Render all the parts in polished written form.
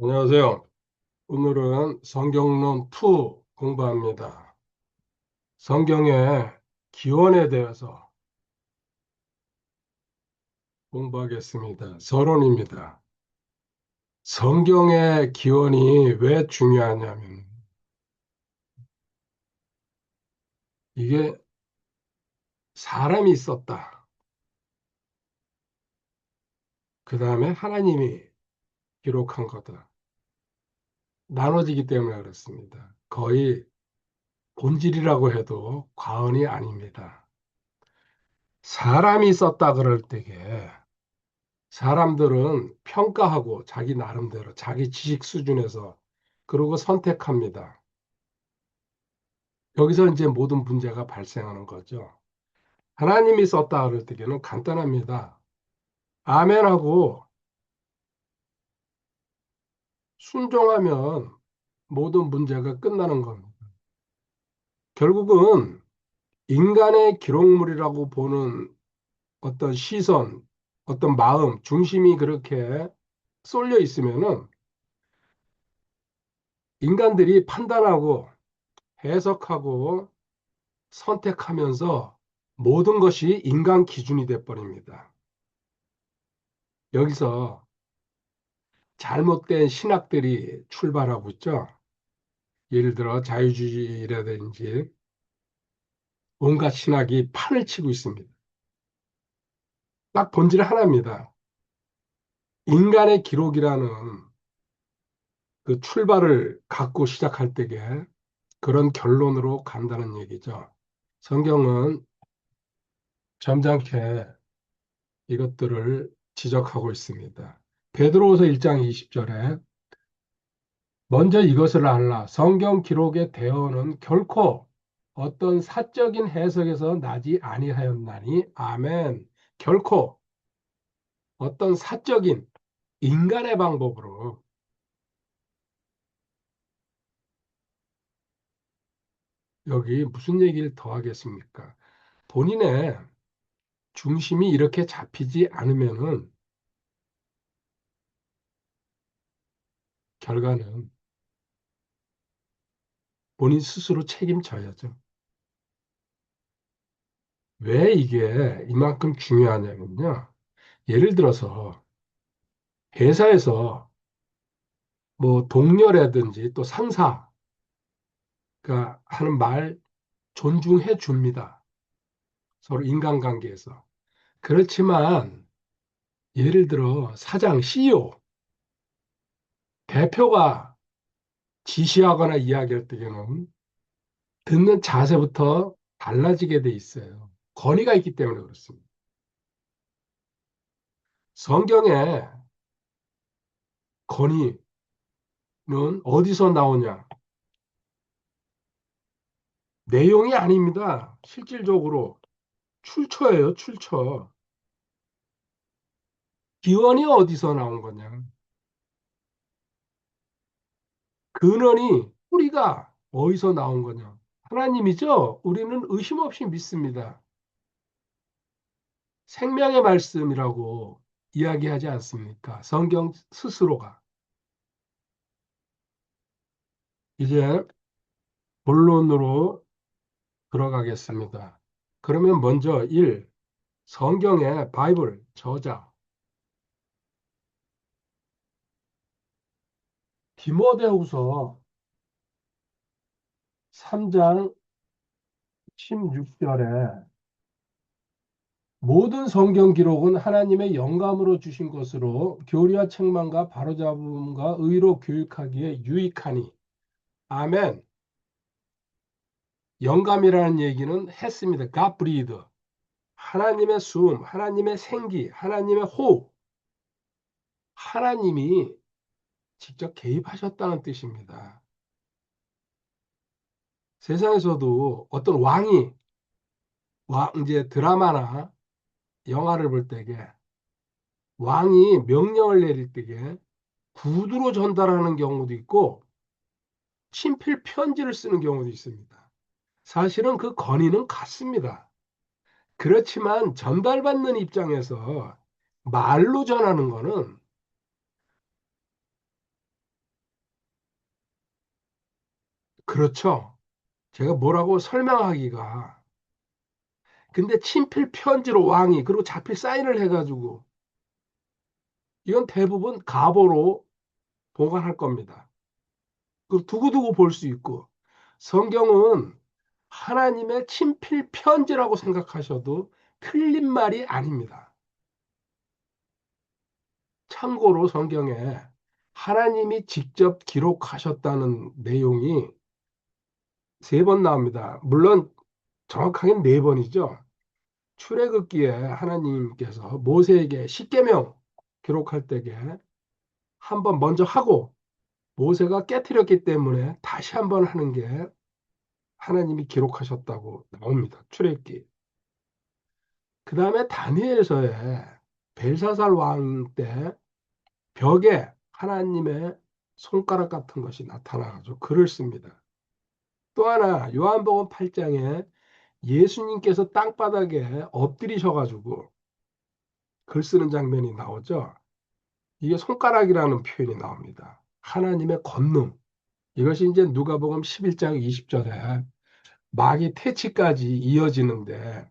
안녕하세요. 오늘은 성경론 2 공부합니다. 성경의 기원에 대해서 공부하겠습니다. 서론입니다. 성경의 기원이 왜 중요하냐면, 이게 사람이 있었다. 그 다음에 하나님이 기록한 거다. 나눠지기 때문에 그렇습니다. 거의 본질이라고 해도 과언이 아닙니다. 사람이 있었다 그럴 때에 사람들은 평가하고 자기 나름대로 자기 지식 수준에서 그러고 선택합니다. 여기서 이제 모든 문제가 발생하는 거죠. 하나님이 썼다 그럴 때는 간단합니다. 아멘하고 순종하면 모든 문제가 끝나는 겁니다. 결국은 인간의 기록물이라고 보는 어떤 시선, 어떤 마음, 중심이 그렇게 쏠려 있으면은 인간들이 판단하고 해석하고 선택하면서 모든 것이 인간 기준이 돼버립니다. 여기서 잘못된 신학들이 출발하고 있죠. 예를 들어 자유주의라든지 온갖 신학이 판을 치고 있습니다. 딱 본질 하나입니다. 인간의 기록이라는 그 출발을 갖고 시작할 때에 그런 결론으로 간다는 얘기죠. 성경은 점잖게 이것들을 지적하고 있습니다. 베드로후서 1장 20절에 먼저 이것을 알라. 성경 기록의 대어는 결코 어떤 사적인 해석에서 나지 아니하였나니. 아멘. 결코 어떤 사적인 인간의 방법으로. 여기 무슨 얘기를 더 하겠습니까? 본인의 중심이 이렇게 잡히지 않으면은 결과는 본인 스스로 책임져야죠. 왜 이게 이만큼 중요하냐면요. 예를 들어서 회사에서 뭐 동료라든지 또 상사가 하는 말 존중해 줍니다. 서로 인간관계에서. 그렇지만 예를 들어 사장, CEO, 대표가 지시하거나 이야기할 때에는 듣는 자세부터 달라지게 돼 있어요. 권위가 있기 때문에 그렇습니다. 성경의 권위는 어디서 나오냐? 내용이 아닙니다. 실질적으로 출처예요, 출처. 기원이 어디서 나온 거냐? 근원이 뿌리가 어디서 나온 거냐? 하나님이죠? 우리는 의심 없이 믿습니다. 생명의 말씀이라고 이야기하지 않습니까? 성경 스스로가. 이제 본론으로 들어가겠습니다. 그러면 먼저 1. 성경의 바이블 저자 디모데후서 3장 16절에 모든 성경 기록은 하나님의 영감으로 주신 것으로 교리와 책망과 바로잡음과 의로 교육하기에 유익하니. 아멘. 영감이라는 얘기는 했습니다. God breathed. 하나님의 숨, 하나님의 생기, 하나님의 호흡, 하나님이 직접 개입하셨다는 뜻입니다. 세상에서도 어떤 왕이 이제 드라마나 영화를 볼 때에 왕이 명령을 내릴 때에 구두로 전달하는 경우도 있고 친필 편지를 쓰는 경우도 있습니다. 사실은 그 건의는 같습니다. 그렇지만 전달받는 입장에서 말로 전하는 거는 그렇죠. 제가 뭐라고 설명하기가. 근데 친필 편지로 왕이 그리고 자필 사인을 해가지고 이건 대부분 가보로 보관할 겁니다. 그 두고두고 볼 수 있고 성경은 하나님의 친필 편지라고 생각하셔도 틀린 말이 아닙니다. 참고로 성경에 하나님이 직접 기록하셨다는 내용이 3번 나옵니다. 물론 정확하게는 4번이죠. 출애굽기에 하나님께서 모세에게 십계명 기록할 때에 한번 먼저 하고 모세가 깨트렸기 때문에 다시 한번 하는 게 하나님이 기록하셨다고 나옵니다. 출애굽기. 그 다음에 다니엘서에 벨사살 왕 때 벽에 하나님의 손가락 같은 것이 나타나가지고 글을 씁니다. 또 하나 요한복음 8장에 예수님께서 땅바닥에 엎드리셔가지고 글 쓰는 장면이 나오죠. 이게 손가락이라는 표현이 나옵니다. 하나님의 권능. 이것이 이제 누가복음 11장 20절에 마귀 퇴치까지 이어지는데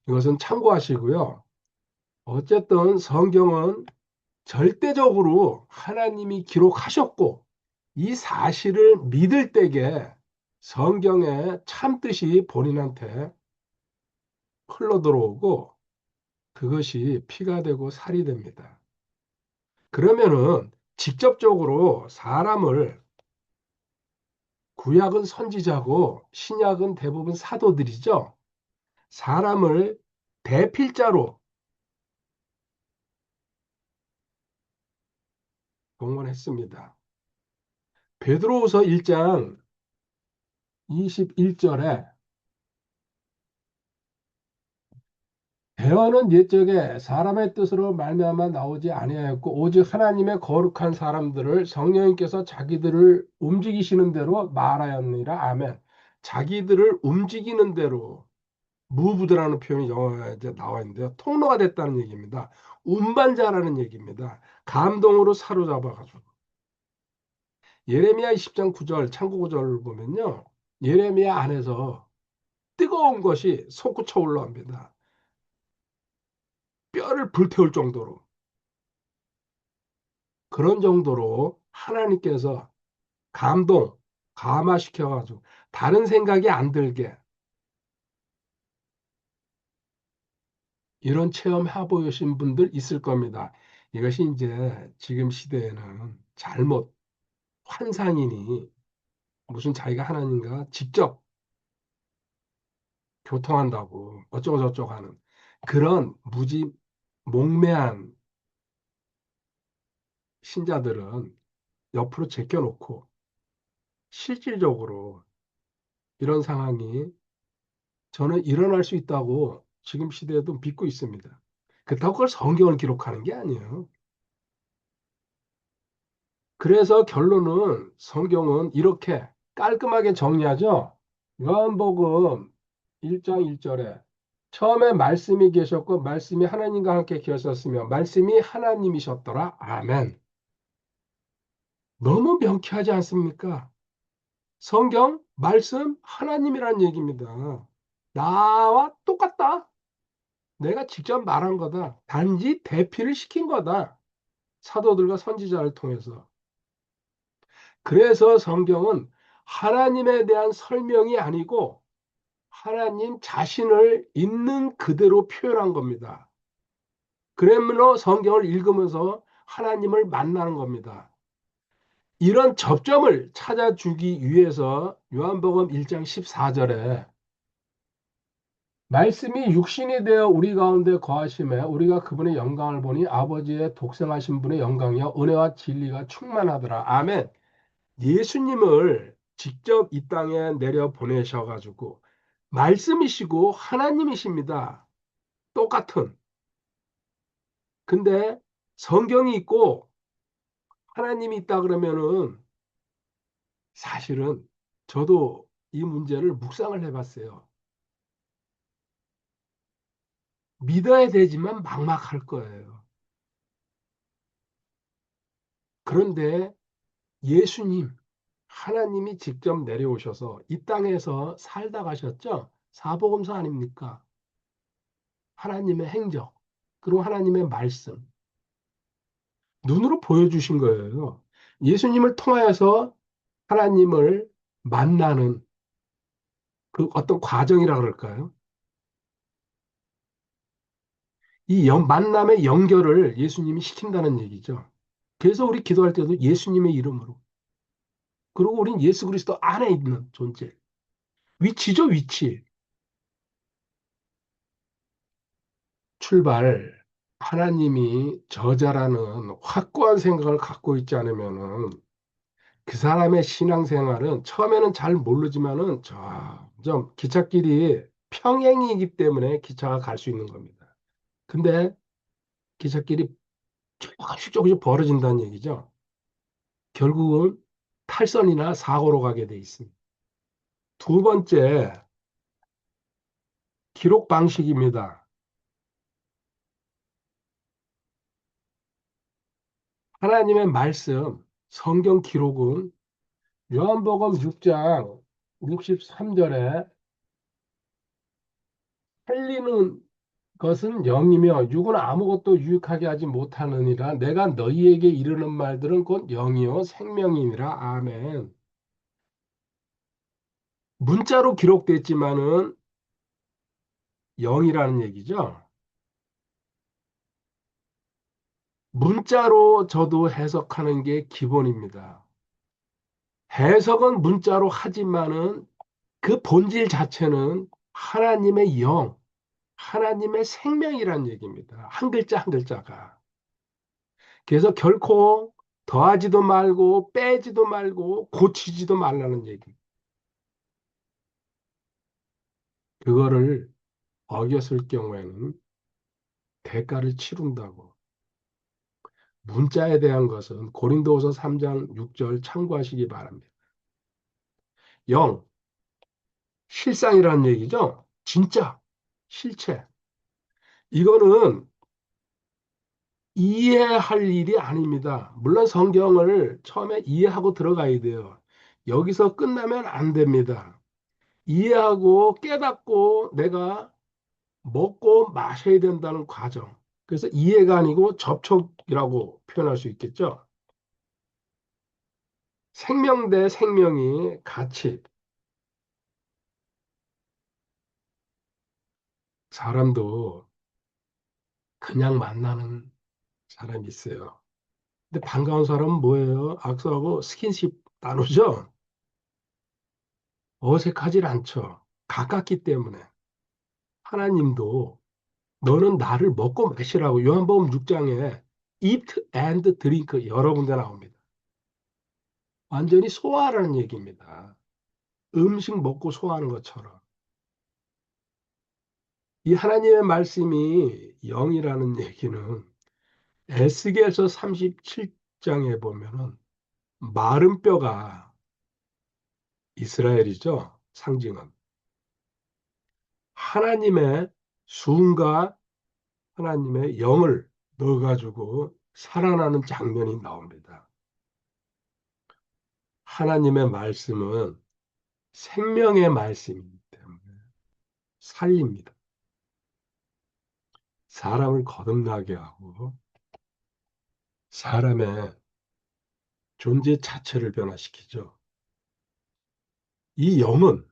이것은 참고하시고요. 어쨌든 성경은 절대적으로 하나님이 기록하셨고 이 사실을 믿을 때에 성경의 참뜻이 본인한테 흘러 들어오고 그것이 피가 되고 살이 됩니다. 그러면은 직접적으로 사람을 구약은 선지자고 신약은 대부분 사도들이죠. 사람을 대필자로 봉헌했습니다. 베드로후서 1장 21절에 대언은 옛적에 사람의 뜻으로 말미암아 나오지 아니하였고 오직 하나님의 거룩한 사람들을 성령님께서 자기들을 움직이시는 대로 말하였느니라. 아멘. 자기들을 움직이는 대로 무브드라는 표현이 영어에 이제 나와 있는데요. 통로가 됐다는 얘기입니다. 운반자라는 얘기입니다. 감동으로 사로잡아가지고. 예레미야 20장 9절 참고 구절을 보면요. 예레미야 안에서 뜨거운 것이 솟구쳐 올라옵니다. 뼈를 불태울 정도로. 그런 정도로 하나님께서 감동, 감화시켜가지고 다른 생각이 안 들게 이런 체험 해보신 분들 있을 겁니다. 이것이 이제 지금 시대에는 잘못 환상이니 무슨 자기가 하나님과 직접 교통한다고 어쩌고 저쩌고 하는 그런 무지 몽매한 신자들은 옆으로 제껴놓고 실질적으로 이런 상황이 저는 일어날 수 있다고 지금 시대에도 믿고 있습니다. 그렇다고 그걸 성경을 기록하는 게 아니에요. 그래서 결론은 성경은 이렇게 깔끔하게 정리하죠. 요한복음 1장 1절에 처음에 말씀이 계셨고 말씀이 하나님과 함께 계셨으며 말씀이 하나님이셨더라. 아멘. 너무 명쾌하지 않습니까? 성경, 말씀, 하나님이라는 얘기입니다. 나와 똑같다. 내가 직접 말한 거다. 단지 대피를 시킨 거다. 사도들과 선지자를 통해서. 그래서 성경은 하나님에 대한 설명이 아니고 하나님 자신을 있는 그대로 표현한 겁니다. 그러므로 성경을 읽으면서 하나님을 만나는 겁니다. 이런 접점을 찾아주기 위해서 요한복음 1장 14절에 말씀이 육신이 되어 우리 가운데 거하심에 우리가 그분의 영광을 보니 아버지의 독생하신 분의 영광이요 은혜와 진리가 충만하더라. 아멘. 예수님을 직접 이 땅에 내려 보내셔가지고 말씀이시고 하나님이십니다. 똑같은. 근데 성경이 있고 하나님이 있다 그러면은 사실은 저도 이 문제를 묵상을 해봤어요. 믿어야 되지만 막막할 거예요. 그런데 예수님, 하나님이 직접 내려오셔서 이 땅에서 살다 가셨죠? 사복음서 아닙니까? 하나님의 행적, 그리고 하나님의 말씀, 눈으로 보여주신 거예요. 예수님을 통하여서 하나님을 만나는 그 어떤 과정이라 그럴까요? 만남의 연결을 예수님이 시킨다는 얘기죠. 그래서 우리 기도할 때도 예수님의 이름으로. 그리고 우린 예수 그리스도 안에 있는 존재. 위치죠, 위치. 출발. 하나님이 저자라는 확고한 생각을 갖고 있지 않으면은 그 사람의 신앙생활은 처음에는 잘 모르지만은 점점 기찻길이 평행이기 때문에 기차가 갈 수 있는 겁니다. 근데 기찻길이 조금씩 조금씩 벌어진다는 얘기죠. 결국은 탈선이나 사고로 가게 돼 있습니다. 두 번째, 기록 방식입니다. 하나님의 말씀, 성경 기록은 요한복음 6장 63절에 헬리는 것은 영이며 육은 아무것도 유익하게 하지 못하느니라. 내가 너희에게 이르는 말들은 곧 영이요 생명이니라. 아멘. 문자로 기록됐지만은 영이라는 얘기죠. 문자로 저도 해석하는 게 기본입니다. 해석은 문자로 하지만은 그 본질 자체는 하나님의 영, 하나님의 생명이란 얘기입니다. 한 글자 한 글자가. 그래서 결코 더하지도 말고 빼지도 말고 고치지도 말라는 얘기. 그거를 어겼을 경우에는 대가를 치른다고. 문자에 대한 것은 고린도후서 3장 6절 참고하시기 바랍니다. 영, 실상이라는 얘기죠. 진짜, 실체. 이거는 이해할 일이 아닙니다. 물론 성경을 처음에 이해하고 들어가야 돼요. 여기서 끝나면 안 됩니다. 이해하고 깨닫고 내가 먹고 마셔야 된다는 과정. 그래서 이해가 아니고 접촉이라고 표현할 수 있겠죠. 생명 대 생명이 같이 사람도 그냥 만나는 사람이 있어요. 근데 반가운 사람은 뭐예요? 악수하고 스킨십 나누죠? 어색하질 않죠. 가깝기 때문에. 하나님도 너는 나를 먹고 마시라고 요한복음 6장에 eat and drink 여러 군데 나옵니다. 완전히 소화하라는 얘기입니다. 음식 먹고 소화하는 것처럼. 이 하나님의 말씀이 영이라는 얘기는 에스겔서 37장에 보면은 마른 뼈가 이스라엘이죠. 상징은. 하나님의 수은과 하나님의 영을 넣어가지고 살아나는 장면이 나옵니다. 하나님의 말씀은 생명의 말씀이기 때문에 살립니다. 사람을 거듭나게 하고 사람의 존재 자체를 변화시키죠. 이 영은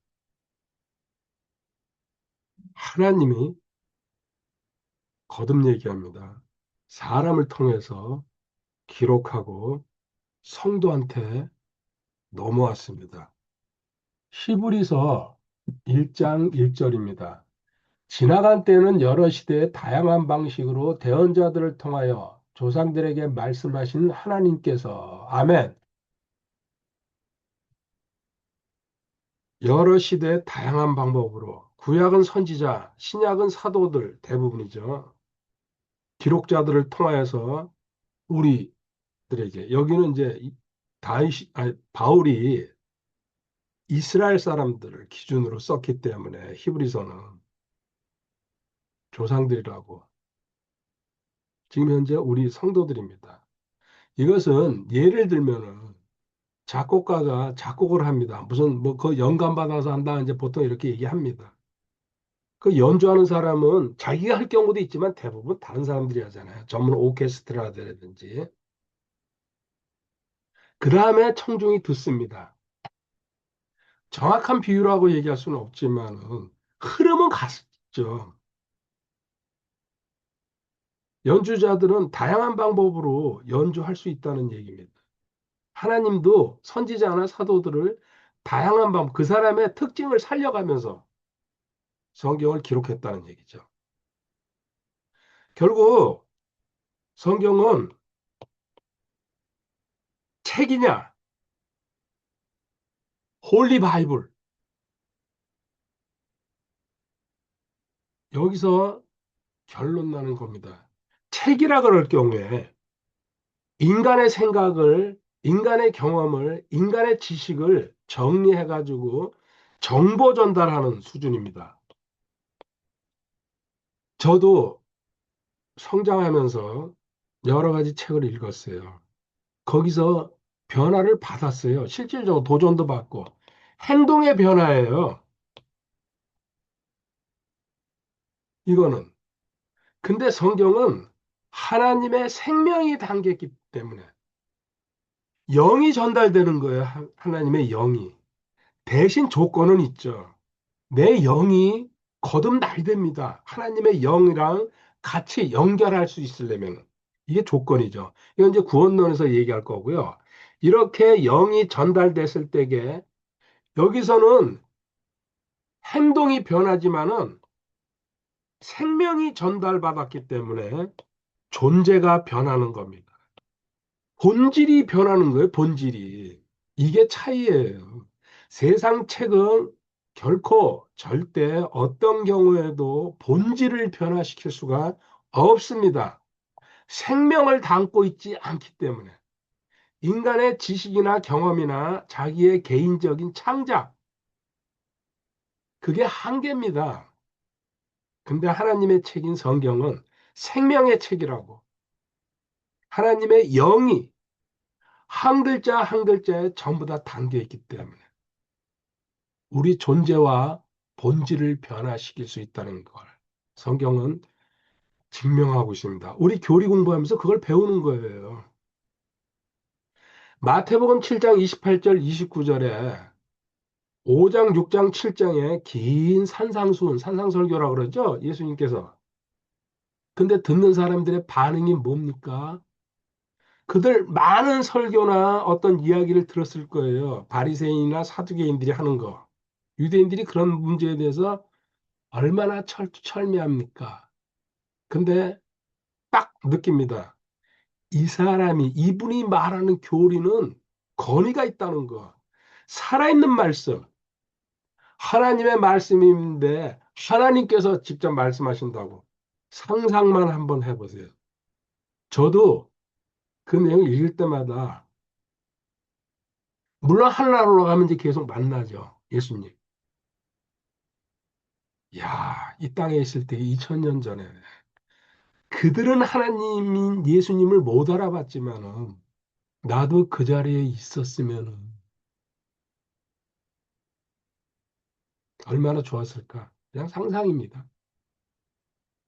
하나님이 거듭 얘기합니다. 사람을 통해서 기록하고 성도한테 넘어왔습니다. 히브리서 1장 1절입니다. 지나간 때는 여러 시대의 다양한 방식으로 대언자들을 통하여 조상들에게 말씀하신 하나님께서 아멘. 여러 시대의 다양한 방법으로 구약은 선지자, 신약은 사도들 대부분이죠. 기록자들을 통하여서 우리들에게 여기는 이제 바울이 이스라엘 사람들을 기준으로 썼기 때문에 히브리서는 조상들이라고 지금 현재 우리 성도들입니다. 이것은 예를 들면은 작곡가가 작곡을 합니다. 무슨 뭐 그 영감 받아서 한다 이제 보통 이렇게 얘기합니다. 그 연주하는 사람은 자기가 할 경우도 있지만 대부분 다른 사람들이 하잖아요. 전문 오케스트라라든지. 그 다음에 청중이 듣습니다. 정확한 비유라고 얘기할 수는 없지만은 흐름은 같죠. 연주자들은 다양한 방법으로 연주할 수 있다는 얘기입니다. 하나님도 선지자나 사도들을 다양한 방법, 그 사람의 특징을 살려가면서 성경을 기록했다는 얘기죠. 결국 성경은 책이냐, 홀리 바이블. 여기서 결론 나는 겁니다. 책이라 그럴 경우에 인간의 생각을, 인간의 경험을, 인간의 지식을 정리해가지고 정보 전달하는 수준입니다. 저도 성장하면서 여러 가지 책을 읽었어요. 거기서 변화를 받았어요. 실질적으로 도전도 받고. 행동의 변화예요. 이거는. 근데 성경은 하나님의 생명이 담겼기 때문에 영이 전달되는 거예요. 하나님의 영이. 대신 조건은 있죠. 내 영이 거듭나야 됩니다. 하나님의 영이랑 같이 연결할 수 있으려면. 이게 조건이죠. 이건 이제 구원론에서 얘기할 거고요. 이렇게 영이 전달됐을 때에 여기서는 행동이 변하지만은 생명이 전달받았기 때문에 존재가 변하는 겁니다. 본질이 변하는 거예요, 본질이. 이게 차이예요. 세상 책은 결코 절대 어떤 경우에도 본질을 변화시킬 수가 없습니다. 생명을 담고 있지 않기 때문에. 인간의 지식이나 경험이나 자기의 개인적인 창작, 그게 한계입니다. 근데 하나님의 책인 성경은 생명의 책이라고. 하나님의 영이 한 글자 한 글자에 전부 다 담겨 있기 때문에 우리 존재와 본질을 변화시킬 수 있다는 걸 성경은 증명하고 있습니다. 우리 교리 공부하면서 그걸 배우는 거예요. 마태복음 7장 28절 29절에 5장 6장 7장에 긴 산상수훈, 산상설교라고 그러죠. 예수님께서. 근데 듣는 사람들의 반응이 뭡니까? 그들 많은 설교나 어떤 이야기를 들었을 거예요. 바리새인이나 사두개인들이 하는 거. 유대인들이 그런 문제에 대해서 얼마나 철미합니까? 근데 딱 느낍니다. 이 사람이, 이분이 말하는 교리는 권위가 있다는 거. 살아있는 말씀, 하나님의 말씀인데 하나님께서 직접 말씀하신다고. 상상만 한번 해보세요. 저도 그 내용을 읽을 때마다 물론 하늘나라로 가면 이제 계속 만나죠. 예수님. 야, 이 땅에 있을 때 2000년 전에 그들은 하나님인 예수님을 못 알아봤지만은 나도 그 자리에 있었으면은 얼마나 좋았을까? 그냥 상상입니다.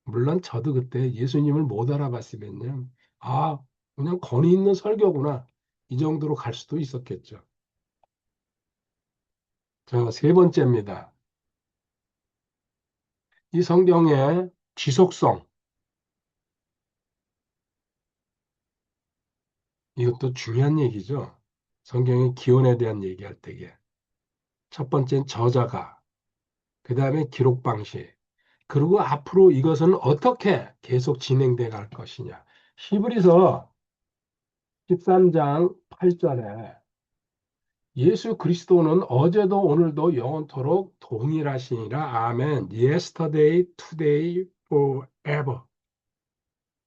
물론 저도 그때 예수님을 못 알아봤으면요. 아, 그냥 권위 있는 설교구나. 이 정도로 갈 수도 있었겠죠. 자, 세 번째입니다. 이 성경의 지속성. 이것도 중요한 얘기죠. 성경의 기원에 대한 얘기할 때에. 첫 번째는 저자가, 그 다음에 기록 방식, 그리고 앞으로 이것은 어떻게 계속 진행돼 갈 것이냐. 히브리서 13장 8절에 예수 그리스도는 어제도 오늘도 영원토록 동일하시니라. 아멘. Yesterday, today, forever.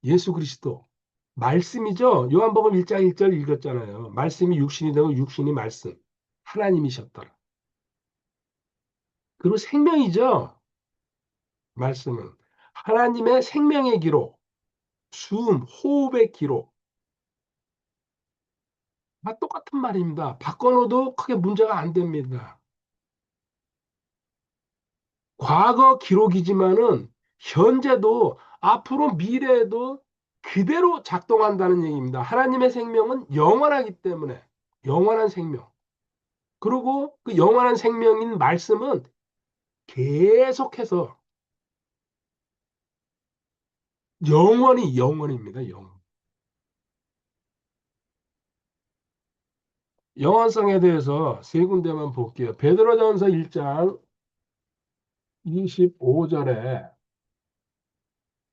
예수 그리스도. 말씀이죠. 요한복음 1장 1절 읽었잖아요. 말씀이 육신이 되고 육신이 말씀. 하나님이셨더라. 그리고 생명이죠. 말씀은. 하나님의 생명의 기록, 숨, 호흡의 기록. 다 똑같은 말입니다. 바꿔놓어도 크게 문제가 안 됩니다. 과거 기록이지만은 현재도 앞으로 미래에도 그대로 작동한다는 얘기입니다. 하나님의 생명은 영원하기 때문에 영원한 생명. 그리고 그 영원한 생명인 말씀은 계속해서 영원히 영원입니다. 영원성에 대해서 세 군데만 볼게요. 베드로전서 1장 25절에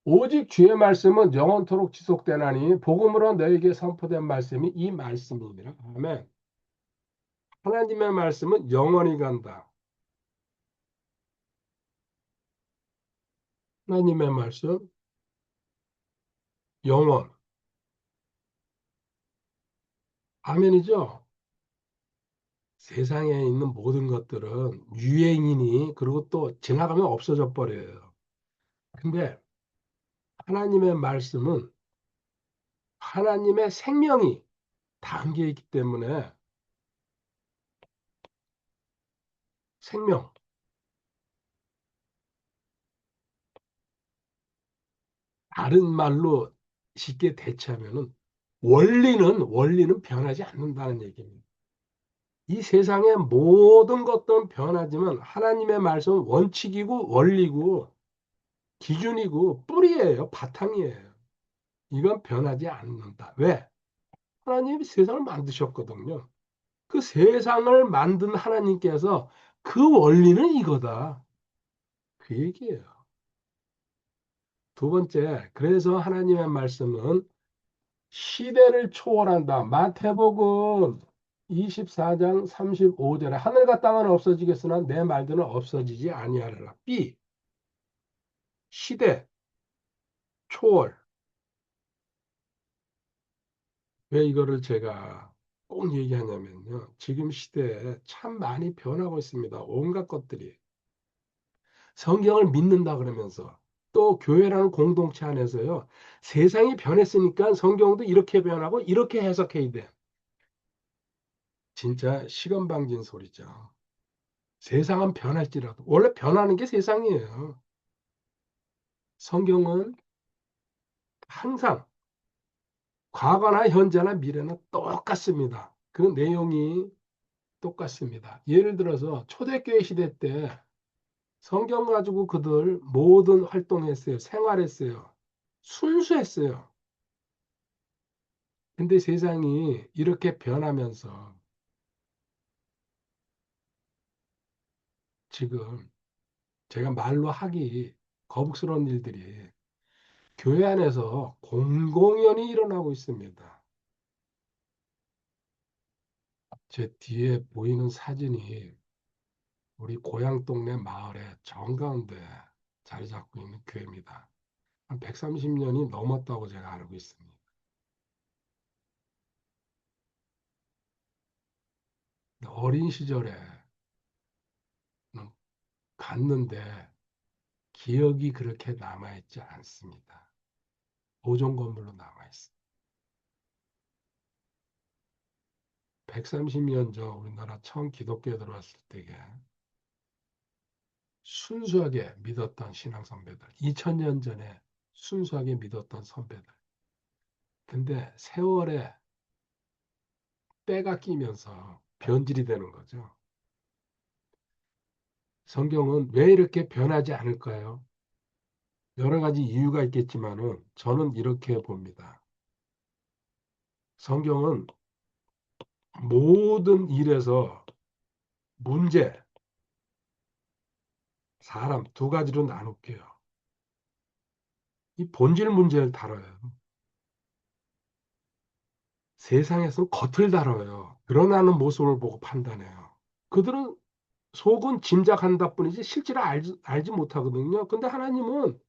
오직 주의 말씀은 영원토록 지속되나니 복음으로 너에게 선포된 말씀이 이 말씀이니라. 아멘. 하나님의 말씀은 영원히 간다. 하나님의 말씀 영원. 아멘이죠. 세상에 있는 모든 것들은 유행이니 그리고 또 지나가면 없어져 버려요. 근데 하나님의 말씀은 하나님의 생명이 담겨 있기 때문에 생명, 다른 말로 쉽게 대체하면은 원리는 변하지 않는다는 얘기입니다. 이 세상의 모든 것들은 변하지만 하나님의 말씀은 원칙이고 원리고 기준이고 뿌리예요, 바탕이에요. 이건 변하지 않는다. 왜? 하나님이 세상을 만드셨거든요. 그 세상을 만든 하나님께서 그 원리는 이거다. 그 얘기예요. 두 번째, 그래서 하나님의 말씀은 시대를 초월한다. 마태복음 24장 35절에 하늘과 땅은 없어지겠으나 내 말들은 없어지지 아니하리라. B. 시대 초월. 왜 이거를 제가 꼭 얘기하냐면요. 지금 시대에 참 많이 변하고 있습니다. 온갖 것들이. 성경을 믿는다 그러면서 또 교회라는 공동체 안에서요. 세상이 변했으니까 성경도 이렇게 변하고 이렇게 해석해야 돼. 진짜 시건방진 소리죠. 세상은 변할지라도 원래 변하는 게 세상이에요. 성경은 항상 과거나 현재나 미래나 똑같습니다. 그 내용이 똑같습니다. 예를 들어서 초대교회 시대 때 성경 가지고 그들 모든 활동했어요. 생활했어요. 순수했어요. 근데 세상이 이렇게 변하면서 지금 제가 말로 하기 거북스러운 일들이 교회 안에서 공공연히 일어나고 있습니다. 제 뒤에 보이는 사진이 우리 고향 동네 마을의 정가운데 자리 잡고 있는 교회입니다. 한 130년이 넘었다고 제가 알고 있습니다. 어린 시절에 갔는데 기억이 그렇게 남아있지 않습니다. 보존 건물로 남아있습니다. 130년 전 우리나라 처음 기독교에 들어왔을 때에 순수하게 믿었던 신앙 선배들, 2000년 전에 순수하게 믿었던 선배들. 근데 세월에 때가 끼면서 변질이 되는 거죠. 성경은 왜 이렇게 변하지 않을까요? 여러 가지 이유가 있겠지만은 저는 이렇게 봅니다. 성경은 모든 일에서 문제, 사람 두 가지로 나눌게요. 이 본질 문제를 다뤄요. 세상에서 겉을 다뤄요. 드러나는 모습을 보고 판단해요. 그들은 속은 짐작한다 뿐이지 실제로 알지 못하거든요. 근데 하나님은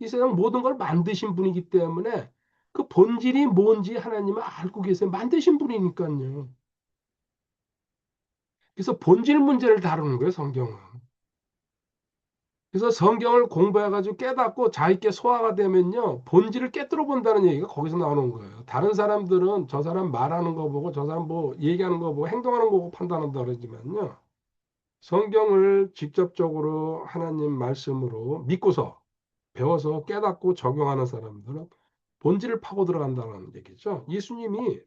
이 세상 모든 걸 만드신 분이기 때문에 그 본질이 뭔지 하나님은 알고 계세요. 만드신 분이니까요. 그래서 본질 문제를 다루는 거예요, 성경은. 그래서 성경을 공부해가지고 깨닫고 자기께 소화가 되면요, 본질을 깨뜨려 본다는 얘기가 거기서 나오는 거예요. 다른 사람들은 저 사람 말하는 거 보고, 저 사람 뭐 얘기하는 거 보고, 행동하는 거 보고 판단한다 그러지만요, 성경을 직접적으로 하나님 말씀으로 믿고서 배워서 깨닫고 적용하는 사람들은 본질을 파고 들어간다는 얘기죠. 예수님이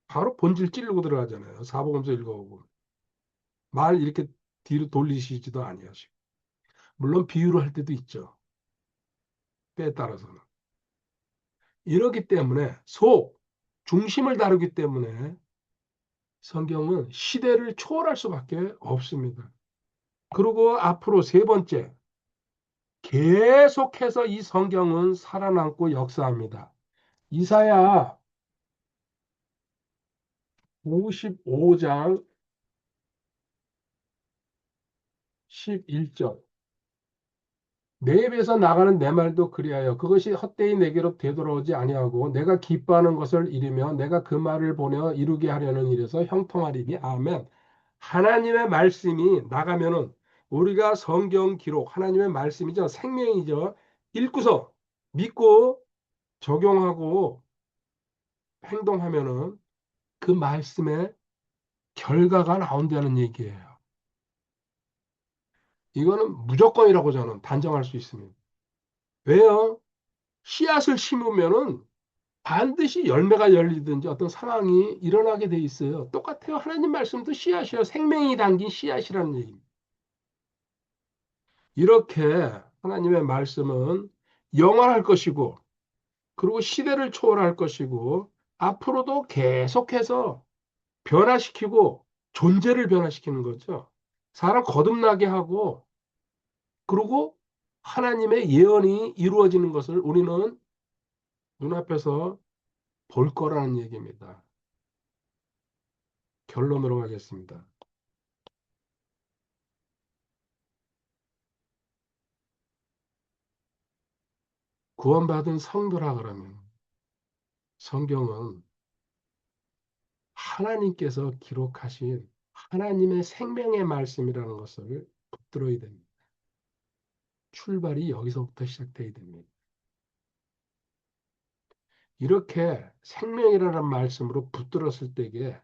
바로 본질 찌르고 들어가잖아요. 사복음서 읽어보고. 말 이렇게 뒤로 돌리시지도 아니하시고. 물론 비유를 할 때도 있죠. 때에 따라서는. 이러기 때문에 중심을 다루기 때문에 성경은 시대를 초월할 수밖에 없습니다. 그리고 앞으로 세 번째, 계속해서 이 성경은 살아남고 역사합니다. 이사야 55장 11절. 내 입에서 나가는 내 말도 그리하여 그것이 헛되이 내게로 되돌아오지 아니하고 내가 기뻐하는 것을 이루며 내가 그 말을 보내 이루게 하려는 일에서 형통하리니 아멘. 하나님의 말씀이 나가면은 우리가 성경 기록 하나님의 말씀이죠. 생명이죠. 읽고서 믿고 적용하고 행동하면은 그 말씀의 결과가 나온다는 얘기예요. 이거는 무조건이라고 저는 단정할 수 있습니다. 왜요? 씨앗을 심으면은 반드시 열매가 열리든지 어떤 상황이 일어나게 돼 있어요. 똑같아요. 하나님 말씀도 씨앗이요. 생명이 담긴 씨앗이라는 얘기입니다. 이렇게 하나님의 말씀은 영원할 것이고, 그리고 시대를 초월할 것이고, 앞으로도 계속해서 변화시키고, 존재를 변화시키는 거죠. 사람 거듭나게 하고, 그리고 하나님의 예언이 이루어지는 것을 우리는 눈앞에서 볼 거라는 얘기입니다. 결론으로 가겠습니다. 구원받은 성도라 그러면 성경은 하나님께서 기록하신 하나님의 생명의 말씀이라는 것을 붙들어야 됩니다. 출발이 여기서부터 시작돼야 됩니다. 이렇게 생명이라는 말씀으로 붙들었을 때에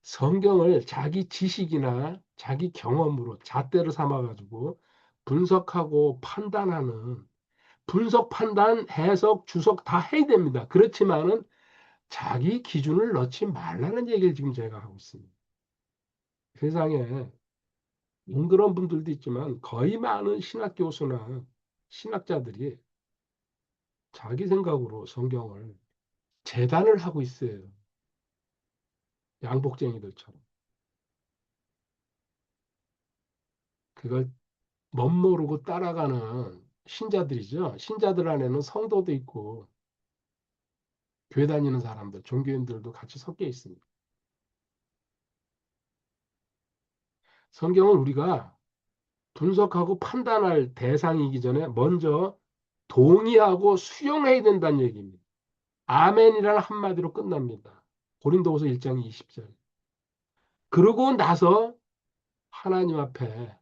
성경을 자기 지식이나 자기 경험으로 잣대로 삼아가지고 분석하고 판단하는 분석, 판단, 해석, 주석 다 해야 됩니다. 그렇지만은 자기 기준을 넣지 말라는 얘기를 지금 제가 하고 있습니다. 세상에 그런 분들도 있지만 거의 많은 신학 교수나 신학자들이 자기 생각으로 성경을 재단을 하고 있어요. 양복쟁이들처럼. 그걸 멋모르고 따라가는 신자들이죠. 신자들 안에는 성도도 있고 교회 다니는 사람들, 종교인들도 같이 섞여 있습니다. 성경은 우리가 분석하고 판단할 대상이기 전에 먼저 동의하고 수용해야 된다는 얘기입니다. 아멘이라는 한마디로 끝납니다. 고린도후서 1장 20절. 그러고 나서 하나님 앞에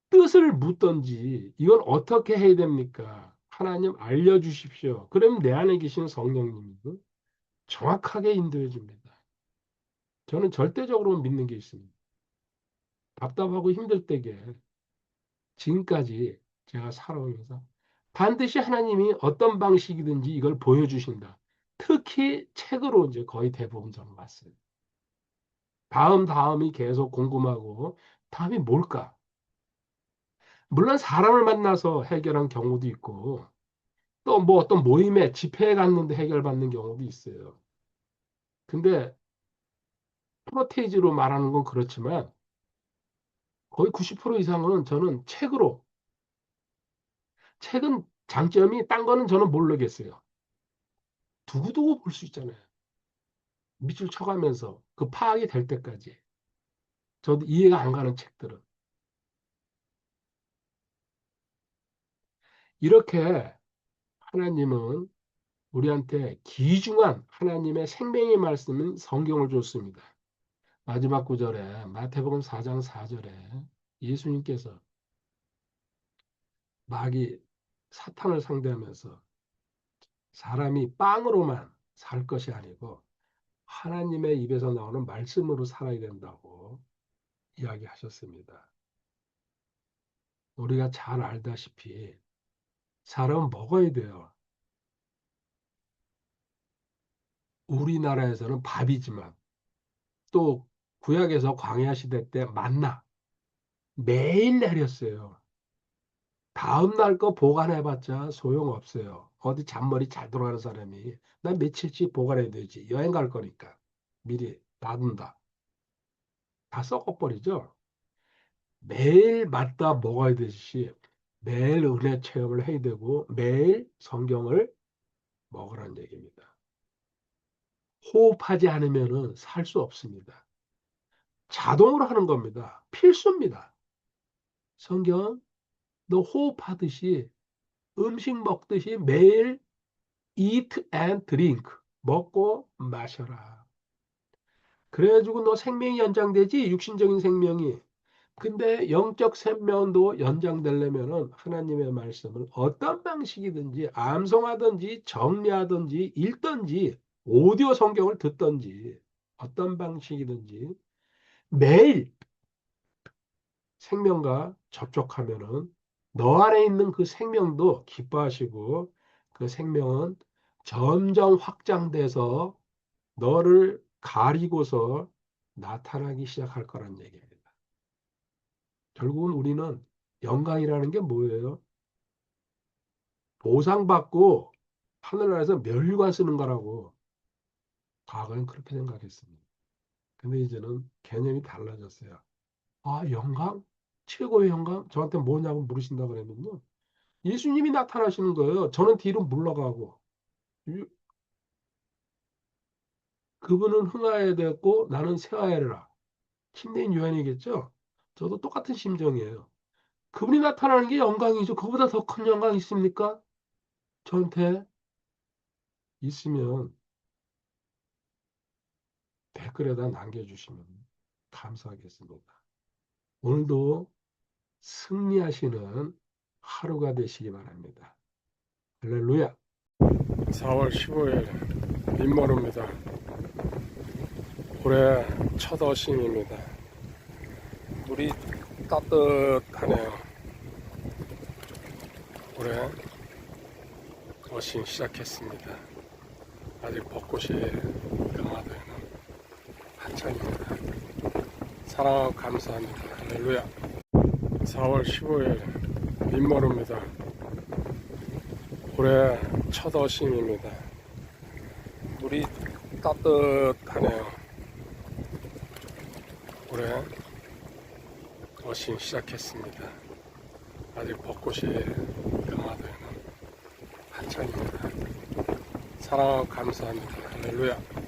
뜻을 묻던지 이건 어떻게 해야 됩니까? 하나님 알려주십시오. 그럼 내 안에 계신 성령님이 정확하게 인도해 줍니다. 저는 절대적으로 믿는 게 있습니다. 답답하고 힘들 때게 지금까지 제가 살아오면서 반드시 하나님이 어떤 방식이든지 이걸 보여주신다. 특히 책으로 이제 거의 대부분 저는 봤어요. 다음이 계속 궁금하고 다음이 뭘까? 물론 사람을 만나서 해결한 경우도 있고 또 뭐 어떤 모임에 집회에 갔는데 해결받는 경우도 있어요. 근데 프로테이지로 말하는 건 그렇지만 거의 90% 이상은 저는 책은 장점이 딴 거는 저는 모르겠어요. 두고두고 볼 수 있잖아요. 밑줄 쳐가면서 그 파악이 될 때까지. 저도 이해가 안 가는 책들은. 이렇게 하나님은 우리한테 귀중한 하나님의 생명의 말씀은 성경을 줬습니다. 마지막 구절에 마태복음 4장 4절에 예수님께서 마귀 사탄을 상대하면서 사람이 빵으로만 살 것이 아니고 하나님의 입에서 나오는 말씀으로 살아야 된다고 이야기하셨습니다. 우리가 잘 알다시피 사람은 먹어야 돼요. 우리나라에서는 밥이지만 또 구약에서 광야 시대 때 만나 매일 내렸어요. 다음 날 거 보관해봤자 소용없어요. 어디 잔머리 잘 돌아가는 사람이 나 며칠씩 보관해야 되지. 여행 갈 거니까 미리 놔둔다. 다 썩어버리죠. 매일 맞다 먹어야 되듯이 매일 은혜 체험을 해야 되고 매일 성경을 먹으라는 얘기입니다. 호흡하지 않으면 살 수 없습니다. 자동으로 하는 겁니다. 필수입니다. 성경 너 호흡하듯이 음식 먹듯이 매일 eat and drink 먹고 마셔라. 그래가지고 너 생명이 연장되지 육신적인 생명이. 근데 영적 생명도 연장되려면은 하나님의 말씀을 어떤 방식이든지 암송하든지 정리하든지 읽든지 오디오 성경을 듣든지 어떤 방식이든지 매일 생명과 접촉하면은 너 안에 있는 그 생명도 기뻐하시고 그 생명은 점점 확장돼서 너를 가리고서 나타나기 시작할 거란 얘기입니다. 결국은 우리는 영광이라는 게 뭐예요? 보상받고 하늘나라에서 멸류관 쓰는 거라고 과거엔 그렇게 생각했습니다. 근데 이제는 개념이 달라졌어요. 아, 영광? 최고의 영광? 저한테 뭐냐고 물으신다 그러면요. 예수님이 나타나시는 거예요. 저는 뒤로 물러가고. 그분은 흥하여야 되고 나는 쇠하여라. 침례인 요한이겠죠? 저도 똑같은 심정이에요. 그분이 나타나는 게 영광이죠. 그보다 더 큰 영광이 있습니까? 저한테 있으면 댓글에다 남겨주시면 감사하겠습니다. 오늘도 승리하시는 하루가 되시기 바랍니다. 할렐루야. 4월 15일 민머루입니다. 올해 첫 어싱입니다. 물이 따뜻하네요. 올해 어싱 시작했습니다. 아직 벚꽃이 강화되는 한창입니다. 사랑하고 감사합니다. 할렐루야. 4월 15일 민머루입니다. 올해 첫 어싱입니다. 물이 따뜻하네요. 올해 어싱 시작했습니다. 아직 벚꽃이 강화되는 한창입니다. 사랑하고 감사합니다. 할렐루야.